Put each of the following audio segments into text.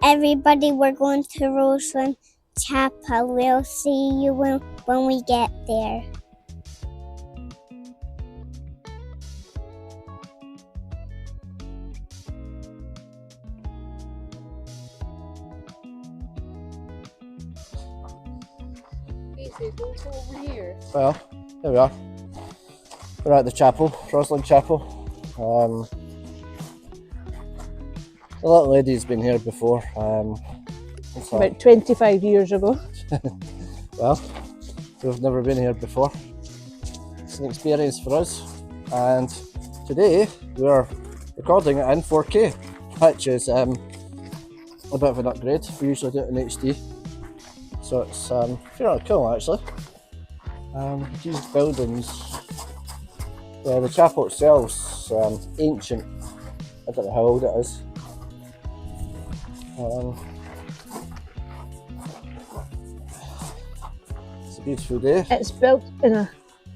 everybody, we're going to Rosslyn Chapel. We'll see you when we get there. Over here. Well, here we are. We're at the chapel, Rosslyn Chapel. The little lady's been here before. About 25 years ago. Well, we've never been here before. It's an experience for us, and today we're recording it in 4K, which is a bit of an upgrade. We usually do it in HD, so it's fairly cool actually. These buildings, the chapel itself's ancient. I don't know how old it is. It's a beautiful day. It's built in a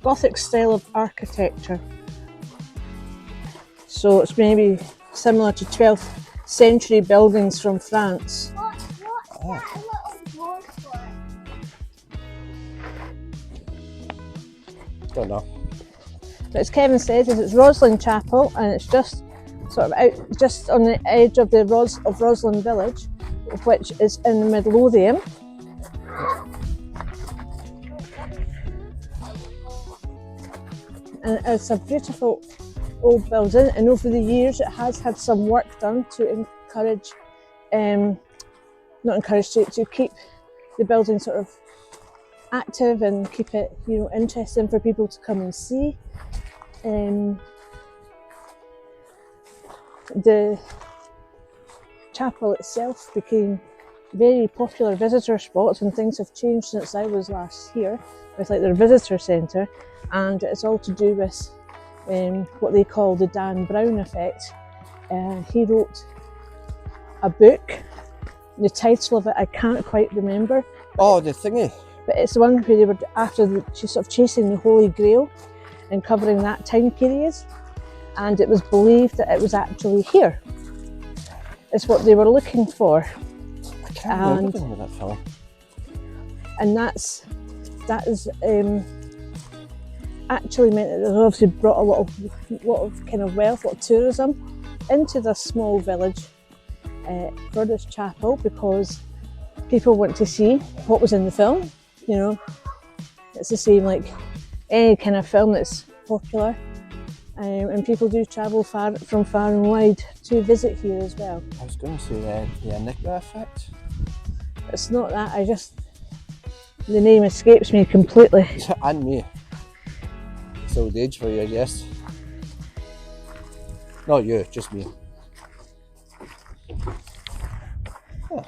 Gothic style of architecture. So it's maybe similar to 12th century buildings from France. What's that little board for? Don't know. But as Kevin says, it's Rosslyn Chapel, and it's just sort of out, just on the edge of the Rosslyn village, which is in Midlothian. And it's a beautiful old building, and over the years it has had some work done to encourage, to keep the building sort of active and keep it, interesting for people to come and see. The chapel itself became very popular visitor spots, and things have changed since I was last here with like their visitor centre, and it's all to do with what they call the Dan Brown effect. He wrote a book, the title of it I can't quite remember. Oh, the thingy. But it's the one where they were sort of chasing the Holy Grail and covering that time period, and it was believed that it was actually here. It's what they were looking for. I can't remember anything with that film. And that is actually meant that it obviously brought a lot of kind of wealth, a lot of tourism into this small village for this chapel, because people want to see what was in the film. It's the same like any kind of film that's popular, and people do travel from far and wide to visit here as well. I was going to say the Enigma effect. It's not that, the name escapes me completely. And me. It's old age for you, I guess. Not you, just me. Yeah.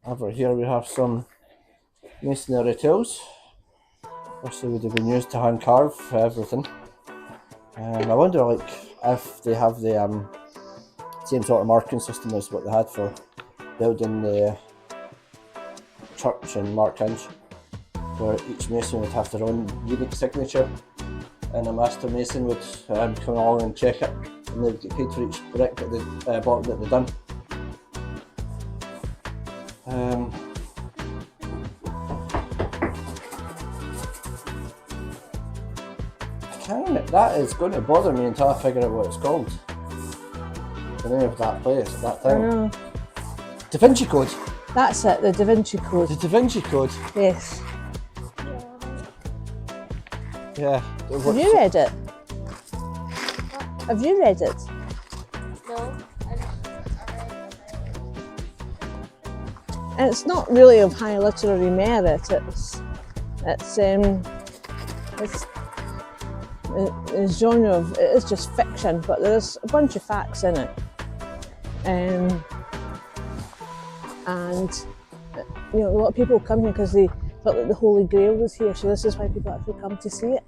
Over here we have some masonry tools. Obviously would have been used to hand carve everything. I wonder if they have the same sort of marking system as what they had for building the church in Markhinge, where each mason would have their own unique signature, and a master mason would come along and check it, and they would get paid for each brick that they bought that they'd done. That is going to bother me until I figure out what it's called. The name of that place, that thing. I know. Da Vinci Code. That's it, the Da Vinci Code. The Da Vinci Code. Yes. Yeah. Have you read it? Have you read it? No. And it's not really of high literary merit. It's a genre of, it is just fiction, but there's a bunch of facts in it. And a lot of people come here because they thought that the Holy Grail was here, so this is why people actually come to see it.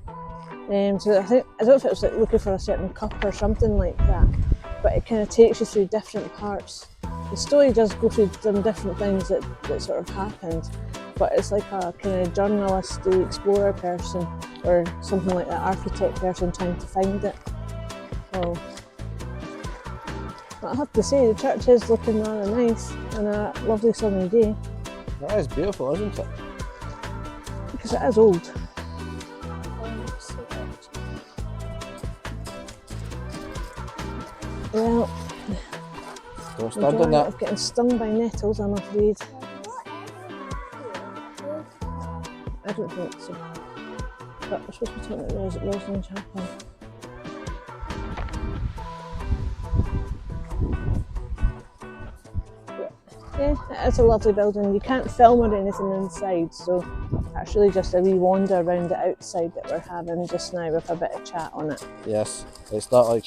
So I don't know if it was like looking for a certain cup or something like that, but it kind of takes you through different parts. The story does go through some different things that sort of happened, but it's like a kind of journalist, explorer person, or something like that, architect person trying to find it. So But I have to say, the church is looking rather nice on a lovely sunny day. That is beautiful, isn't it? Because it is old. Well, Don't the stand on joy that. of getting stung by nettles, I'm afraid. I don't think so. But we're supposed to be talking about Rosslyn Chapel. Yeah, it's a lovely building. You can't film or anything inside, so that's really just a wee wander around the outside that we're having just now with a bit of chat on it. Yes, it's not like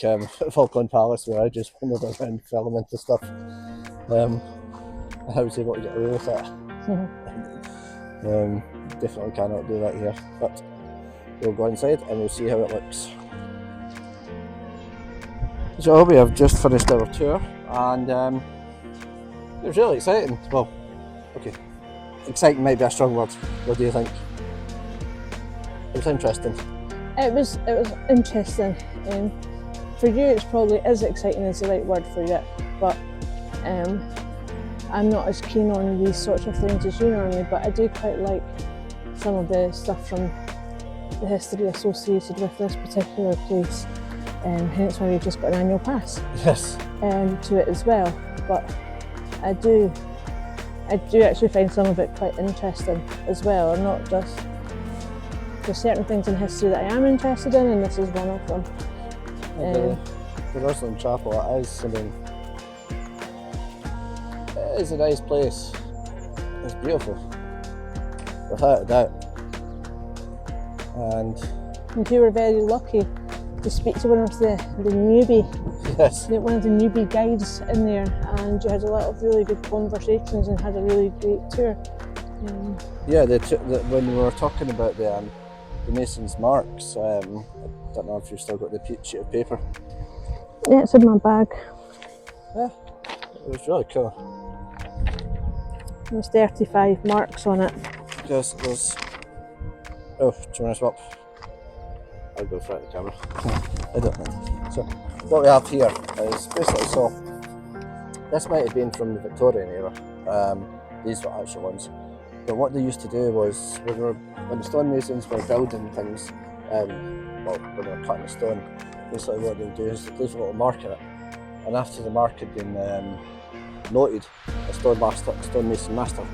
Falkland Palace where I just wandered around filming to stuff. I was able to get away with it. Definitely cannot do that here, but we'll go inside and we'll see how it looks. So we have just finished our tour, and it was really exciting. Well, okay, exciting might be a strong word. What do you think? It was interesting. It was interesting. For you, it's probably as exciting as the right word for you, but I'm not as keen on these sorts of things as you normally. But I do quite like some of the stuff from the history associated with this particular place. Hence why we've just got an annual pass. Yes. To it as well. But I do actually find some of it quite interesting as well, and not just. There's certain things in history that I am interested in, and this is one of them. The Rosslyn Chapel, it is a nice place. It's beautiful, without a doubt. And you were very lucky to speak to one of the newbie, yes, one of the newbie guides in there, and you had a lot of really good conversations and had a really great tour. Yeah, when we were talking about the Mason's marks, I don't know if you've still got the sheet of paper. Yeah, it's in my bag. Yeah, it was really cool. There's 35 marks on it. Yes, there's. Oh, do you want to swap? I'll go for the camera. I don't know. So, what we have here is basically, so this might have been from the Victorian era. These were actual ones. But what they used to do was, when the stonemasons were building things, when they were cutting the stone, basically what they would do is leave a little mark in it. And after the mark had been noted, a stonemason master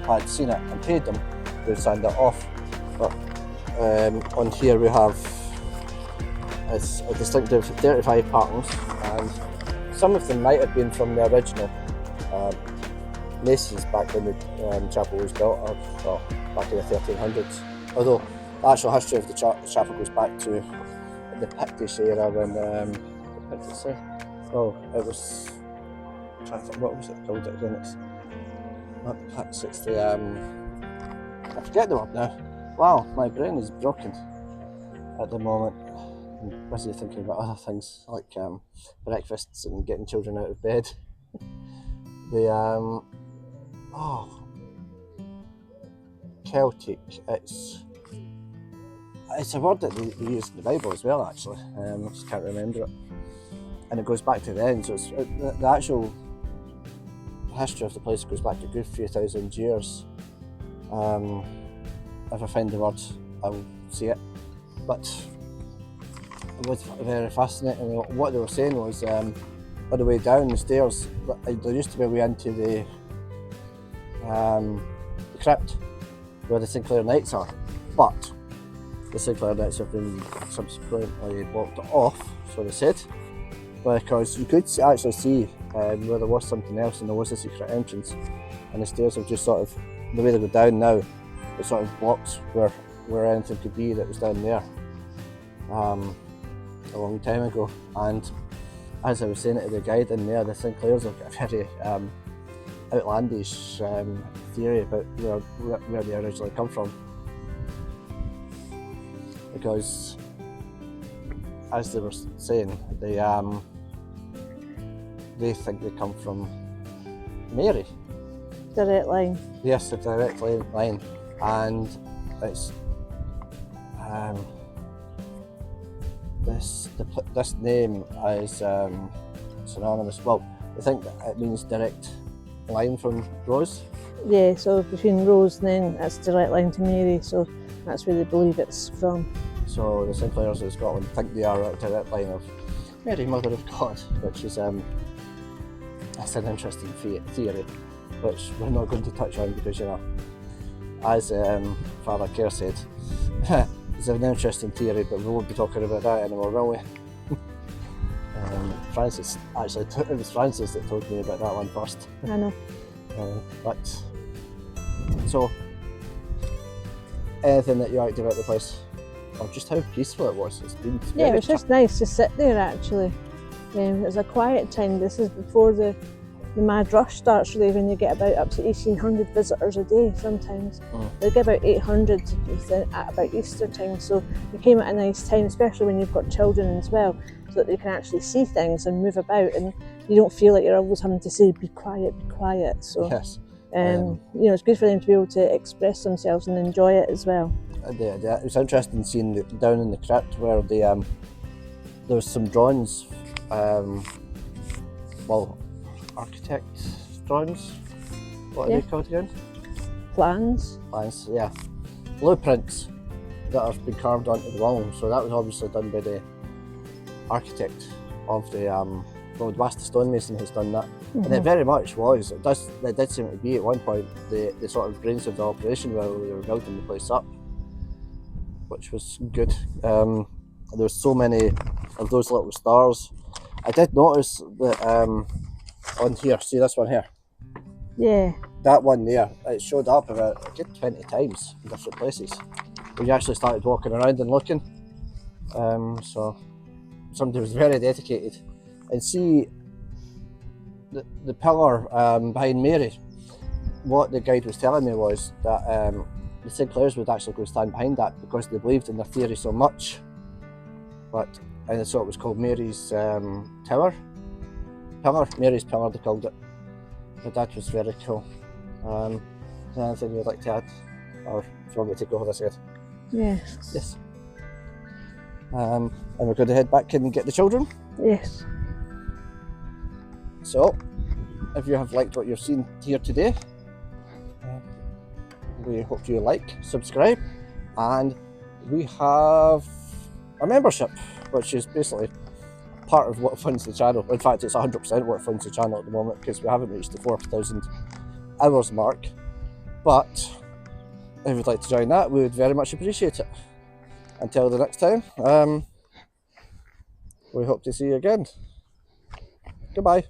had seen it and paid them, they would send it off. But on here we have a distinctive 35 patterns, and some of them might have been from the original masons back when the chapel was built, back in the 1300s. Although the actual history of the chapel goes back to the Pictish era when it was. I'm trying to think, what was it called again? It's not the Picts. It's the I forget the word now. Wow, my brain is broken at the moment. I'm busy thinking about other things like breakfasts and getting children out of bed. The Celtic. It's a word that they use in the Bible as well. Actually, I just can't remember it. And it goes back to then. So it's, the actual history of the place goes back a good few thousand years. If I find the word, I'll see it. But it was very fascinating. What they were saying was, on the way down the stairs, there used to be a way into the crypt where the Sinclair Knights are, but the Sinclair Knights have been subsequently blocked off, so they said, because you could actually see where there was something else and there was a secret entrance, and the stairs have just sort of, the way they go down now, it sort of blocks where anything could be that was down there a long time ago. And as I was saying to the guide in there, the Sinclairs have got a very outlandish theory about where they originally come from, because as they were saying, they think they come from Mary. Direct line. Yes, a direct line, and it's this name is synonymous. Well, I think that it means direct line from Rose. Yeah, so between Rose and then that's direct line to Mary, so that's where they believe it's from. So the Sinclairs of Scotland think they are a direct line of Mary, Mother of God, which is that's an interesting theory, which we're not going to touch on because, you know, as Father Kerr said, it's an interesting theory, but we won't be talking about that anymore, will we? Francis, actually, it was Francis that told me about that one first. I know. But so, anything that you liked about the place, or just how peaceful it was? It's been Yeah, it was just nice to sit there actually. It was a quiet time. This is before the mad rush starts, really, when you get about up to 1,800 visitors a day sometimes. They get about 800 at about Easter time, so you came at a nice time, especially when you've got children as well, so that they can actually see things and move about, and you don't feel like you're always having to say, be quiet, be quiet. So, yes. you know, it's good for them to be able to express themselves and enjoy it as well. It was interesting seeing down in the crypt where there was some drawings, well, architect drawings. What are they called again? Plans. Plans, yeah. Blueprints that have been carved onto the wall. So that was obviously done by the architect of the well, Wasta Stonemason has done that. And it very much was. It did seem to be at one point the sort of brains of the operation while we were building the place up, which was good. There was so many of those little stars. I did notice that on here, see this one here? Yeah. That one there, it showed up about a good 20 times in different places. We actually started walking around and looking. So somebody was very dedicated. And see the pillar behind Mary, what the guide was telling me was that the Sinclairs would actually go stand behind that because they believed in their theory so much. And so it was called Mary's Pillar, Mary's Pillar they called it. But that was very cool. Is there anything you'd like to add? Or if you want me to go this ahead? Yes. Yes. And we're going to head back and get the children. Yes. So, if you have liked what you've seen here today, we hope you like, subscribe, and we have a membership, which is basically part of what funds the channel. In fact, it's 100% what funds the channel at the moment because we haven't reached the 4,000 hours mark. But if you'd like to join that, we would very much appreciate it. Until the next time, we hope to see you again. Goodbye.